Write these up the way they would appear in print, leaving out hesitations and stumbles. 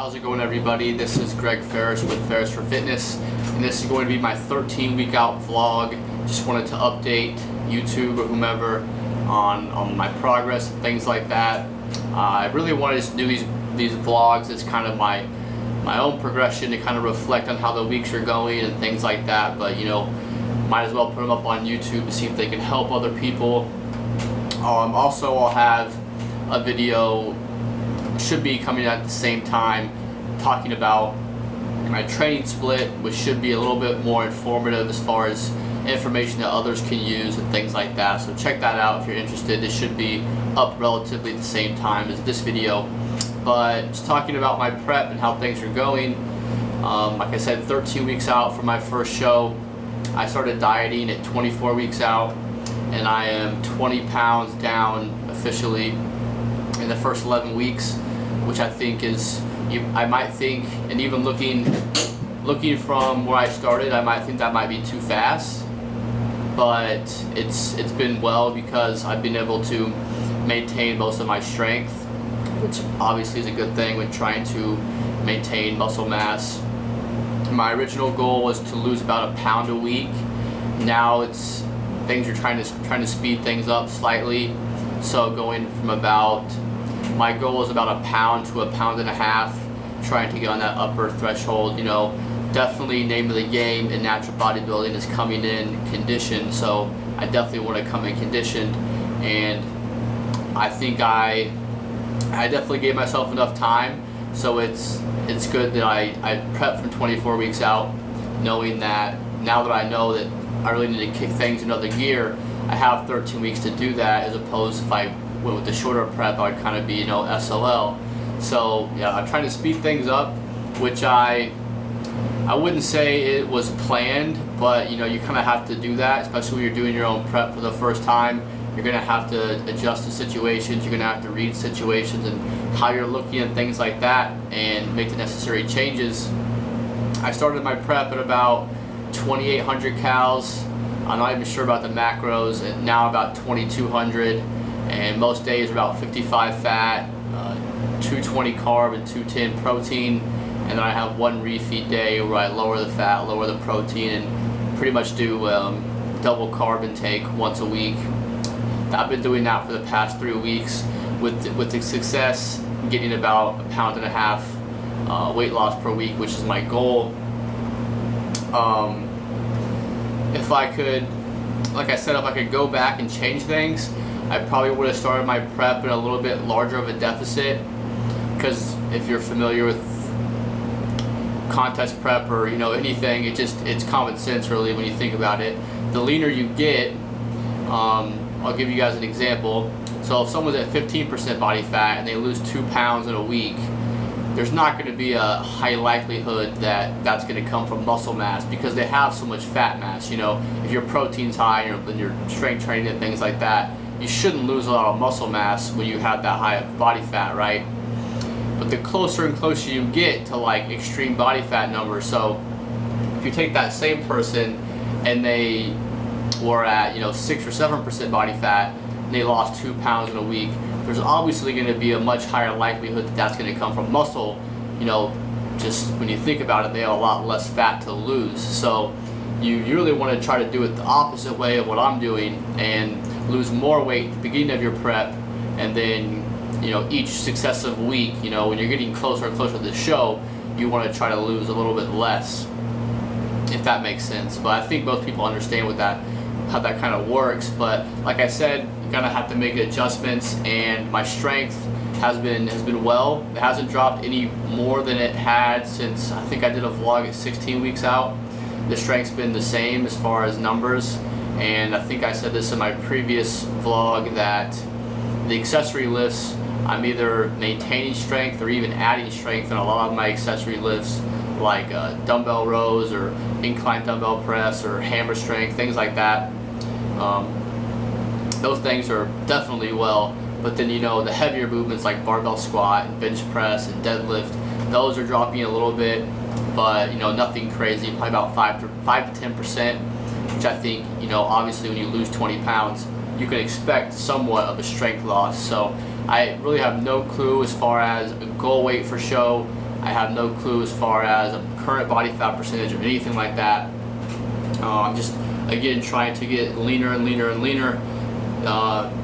How's it going, everybody? This is Greg Ferris with Ferris for Fitness, and this is going to be my 13-week out vlog. Just wanted to update YouTube or whomever on my progress and things like that. I really wanted to do these vlogs as kind of my own progression to kind of reflect on how the weeks are going and things like that, but you know, might as well put them up on YouTube to see if they can help other people. Also, I'll have a video, should be coming at the same time, talking about my training split, which should be a little bit more informative as far as information that others can use and things like that. So check that out if you're interested. This should be up relatively at the same time as this video. But just talking about my prep and how things are going. Like I said, 13 weeks out from my first show. I started dieting at 24 weeks out, and I am 20 pounds down officially in the first 11 weeks, which I think is, I might think, and even looking from where I started, I might think that might be too fast, but it's been well because I've been able to maintain most of my strength, which obviously is a good thing when trying to maintain muscle mass. My original goal was to lose about a pound a week. Now things are trying to speed things up slightly. So going from my goal is about a pound to a pound and a half, trying to get on that upper threshold. You know, definitely name of the game in natural bodybuilding is coming in conditioned. So I definitely want to come in conditioned, and I think I definitely gave myself enough time. So it's good that I prepped from 24 weeks out, knowing that now that I know that I really need to kick things another gear, I have 13 weeks to do that, as opposed to if I went with the shorter prep, I'd kind of be, you know, SOL. So yeah, I'm trying to speed things up, which I wouldn't say it was planned, but you know, you kind of have to do that, especially when you're doing your own prep for the first time. You're going to have to adjust to situations, you're going to have to read situations and how you're looking at things like that and make the necessary changes. I started my prep at about 2,800 calories. I'm not even sure about the macros, and now about 2,200, and most days are about 55 fat, 220 carb and 210 protein, and then I have one refeed day where I lower the fat, lower the protein, and pretty much do double carb intake once a week. I've been doing that for the past 3 weeks with the success, getting about a pound and a half weight loss per week, which is my goal. If I could, like I said, if I could go back and change things, I probably would have started my prep in a little bit larger of a deficit, because if you're familiar with contest prep or, you know, anything, it's common sense really when you think about it. The leaner you get, I'll give you guys an example. So if someone's at 15% body fat and they lose 2 pounds in a week, there's not going to be a high likelihood that that's going to come from muscle mass, because they have so much fat mass. You know, if your protein's high and you're strength training and things like that, you shouldn't lose a lot of muscle mass when you have that high body fat, right? But the closer and closer you get to like extreme body fat numbers, so if you take that same person and they were at, you know, 6 or 7% body fat and they lost 2 pounds in a week, there's obviously going to be a much higher likelihood that that's going to come from muscle. You know, just when you think about it, they have a lot less fat to lose. So you really want to try to do it the opposite way of what I'm doing and lose more weight at the beginning of your prep, and then, you know, each successive week, you know, when you're getting closer and closer to the show, you want to try to lose a little bit less, if that makes sense. But I think most people understand how that kind of works. But like I said, you're gonna have to make adjustments, and my strength has been well. It hasn't dropped any more than it had since I think I did a vlog at 16 weeks out. The strength's been the same as far as numbers, and I think I said this in my previous vlog that the accessory lifts, I'm either maintaining strength or even adding strength in a lot of my accessory lifts, like dumbbell rows or incline dumbbell press or hammer strength, things like that. Those things are definitely well, but then, you know, the heavier movements like barbell squat and bench press and deadlift, those are dropping a little bit, but, you know, nothing crazy, probably about 5 to 10%, which I think, you know, obviously when you lose 20 pounds, you can expect somewhat of a strength loss. So I really have no clue as far as a goal weight for show I have no clue as far as a current body fat percentage or anything like that. I'm just, again, trying to get leaner and leaner and leaner.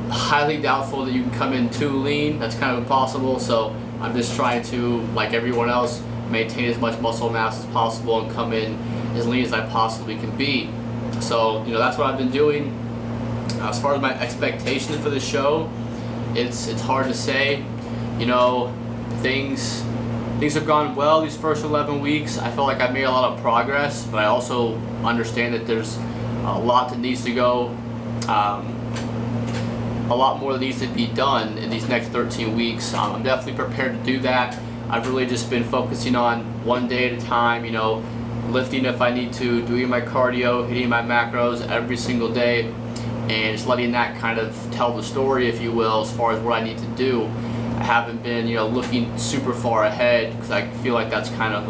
Highly doubtful that you can come in too lean. That's kind of impossible. So I'm just trying to, like everyone else, maintain as much muscle mass as possible and come in as lean as I possibly can be. So, that's what I've been doing. As far as my expectations for the show, it's hard to say. Things have gone well these first 11 weeks. I feel like I've made a lot of progress, but I also understand that there's a lot that needs to go, a lot more that needs to be done in these next 13 weeks. I'm definitely prepared to do that. I've really just been focusing on one day at a time, lifting if I need to, doing my cardio, hitting my macros every single day, and just letting that kind of tell the story, if you will, as far as what I need to do. I haven't been, looking super far ahead, because I feel like that's kind of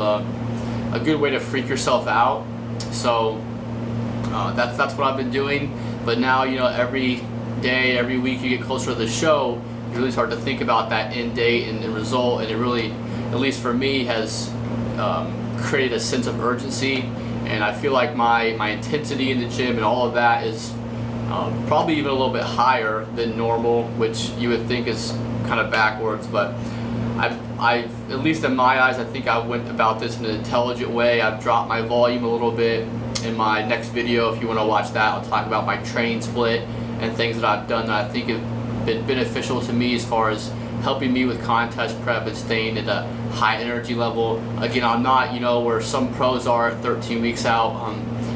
a good way to freak yourself out. So that's what I've been doing. But now, every day, every week you get closer to the show, you really start to think about that end date and the result, and it really, at least for me, has created a sense of urgency. And I feel like my intensity in the gym and all of that is probably even a little bit higher than normal, which you would think is kind of backwards, but I've at least in my eyes, I think I went about this in an intelligent way. I've dropped my volume a little bit. In my next video, if you want to watch that, I'll talk about my training split and things that I've done that I think have been beneficial to me as far as helping me with contest prep and staying at a high energy level. Again, I'm not, where some pros are at 13 weeks out.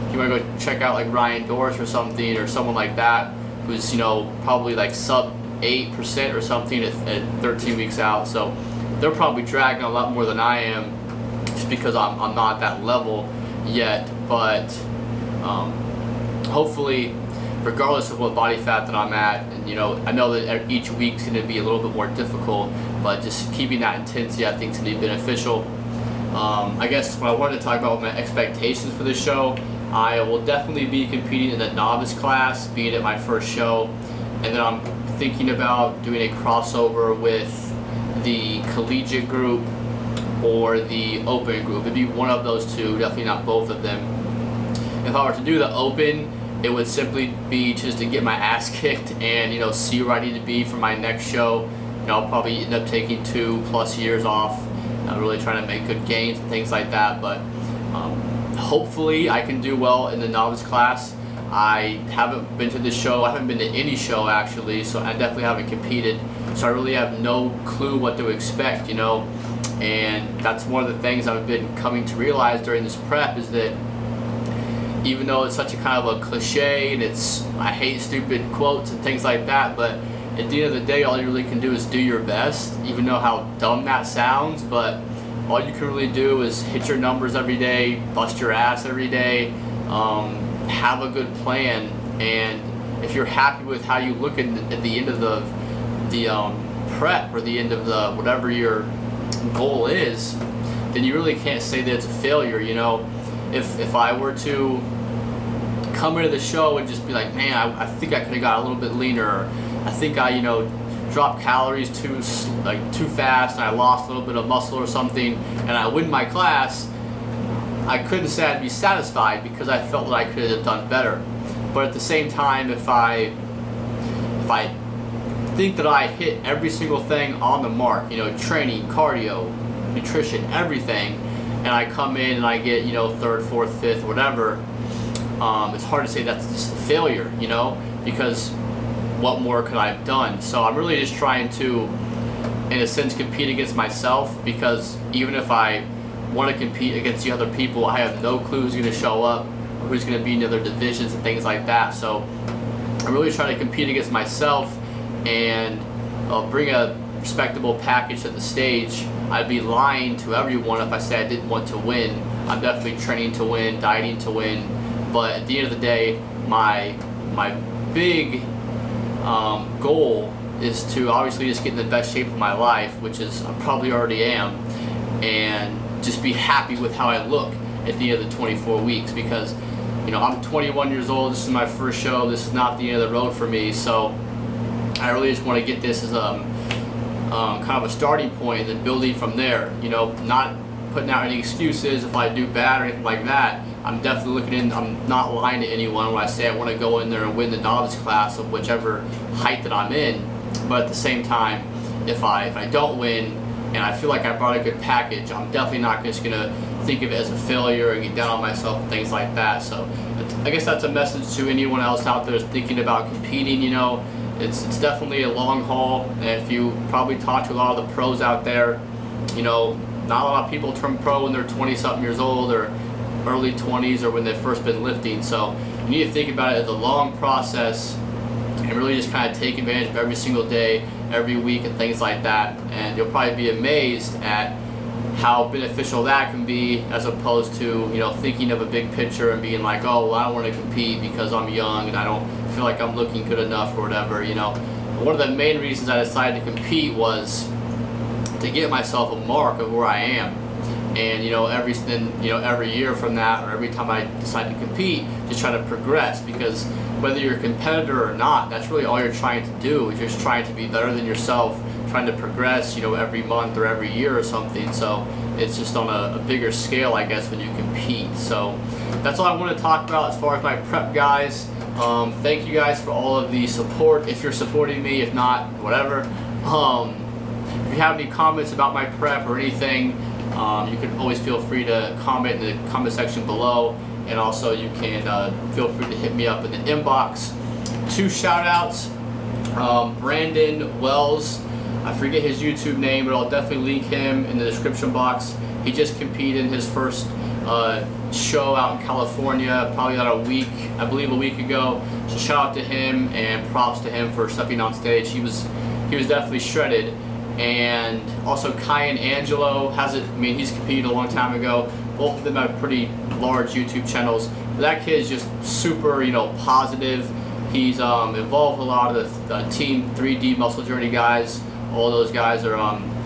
If you want to go check out like Ryan Doris or something, or someone like that, who's, probably like sub 8% or something at 13 weeks out. So they're probably dragging a lot more than I am, just because I'm not at that level yet. But hopefully, regardless of what body fat that I'm at, and I know that each week's going to be a little bit more difficult, but just keeping that intensity, I think, is going to be beneficial. I guess what I wanted to talk about with my expectations for this show, I will definitely be competing in the novice class, being at my first show, and then I'm thinking about doing a crossover with the collegiate group or the open group. It'd be one of those two, definitely not both of them. If I were to do the open, it would simply be just to get my ass kicked and see where I need to be for my next show. I'll probably end up taking 2+ years off, really trying to make good gains and things like that. But hopefully I can do well in the novice class. I haven't been to this show, I haven't been to any show actually, so I definitely haven't competed, so I really have no clue what to expect, and that's one of the things I've been coming to realize during this prep, is that even though it's such a kind of a cliche, and I hate stupid quotes and things like that, but at the end of the day, all you really can do is do your best, even though how dumb that sounds. But all you can really do is hit your numbers every day, bust your ass every day, have a good plan, and if you're happy with how you look at the end of the prep, or the end of the whatever your goal is, then you really can't say that it's a failure. If I were to come into the show and just be like, man, I think I could have got a little bit leaner, or I think I dropped calories too fast and I lost a little bit of muscle or something, and I win my class, I couldn't say I'd be satisfied, because I felt that I could have done better. But at the same time, if I think that I hit every single thing on the mark, training, cardio, nutrition, everything, and I come in and I get, 3rd, 4th, 5th, whatever, it's hard to say that's just a failure, because what more could I have done? So I'm really just trying to, in a sense, compete against myself, because even if I want to compete against the other people, I have no clue who's going to show up, or who's going to be in other divisions and things like that. So I'm really trying to compete against myself and bring a respectable package to the stage. I'd be lying to everyone if I said I didn't want to win. I'm definitely training to win, dieting to win, but at the end of the day, my big goal is to obviously just get in the best shape of my life, which is I probably already am, and just be happy with how I look at the end of the 24 weeks, because I'm 21 years old, this is my first show, this is not the end of the road for me, so I really just want to get this as kind of a starting point and then building from there. Not putting out any excuses if I do bad or anything like that. I'm definitely looking in. I'm not lying to anyone when I say I want to go in there and win the novice class of whichever height that I'm in. But at the same time, if I don't win and I feel like I brought a good package, I'm definitely not just gonna think of it as a failure and get down on myself and things like that. So I guess that's a message to anyone else out there thinking about competing. You know, it's definitely a long haul, and if you probably talk to a lot of the pros out there, you know, not a lot of people turn pro when they're 20-something years old or early 20s or when they've first been lifting. So you need to think about it as a long process and really just kind of take advantage of every single day, every week, and things like that. And you'll probably be amazed at how beneficial that can be, as opposed to, you know, thinking of a big picture and being like, oh, well, I don't want to compete because I'm young and I don't feel like I'm looking good enough or whatever. You know, one of the main reasons I decided to compete was to get myself a mark of where I am. And every year from that, or every time I decide to compete, just try to progress, because whether you're a competitor or not, that's really all you're trying to do, is just trying to be better than yourself, trying to progress, you know, every month or every year or something. So it's just on a bigger scale, I guess, when you compete. So that's all I want to talk about as far as my prep, guys. Thank you guys for all of the support, if you're supporting me. If not, whatever. If you have any comments about my prep or anything, you can always feel free to comment in the comment section below, and also you can feel free to hit me up in the inbox. 2 shout outs. Brandon Wells, I forget his YouTube name, but I'll definitely link him in the description box. He just competed in his first show out in California, probably about a week ago. So shout out to him and props to him for stepping on stage. He was definitely shredded. And also Kai and Angelo he's competed a long time ago. Both of them have pretty large YouTube channels. But that kid is just super, you know, positive. He's involved with a lot of the Team 3D Muscle Journey guys. All those guys are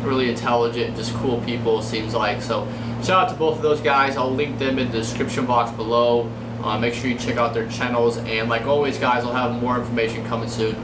really intelligent, just cool people, it seems like. So shout out to both of those guys. I'll link them in the description box below. Make sure you check out their channels. And like always, guys, I'll have more information coming soon.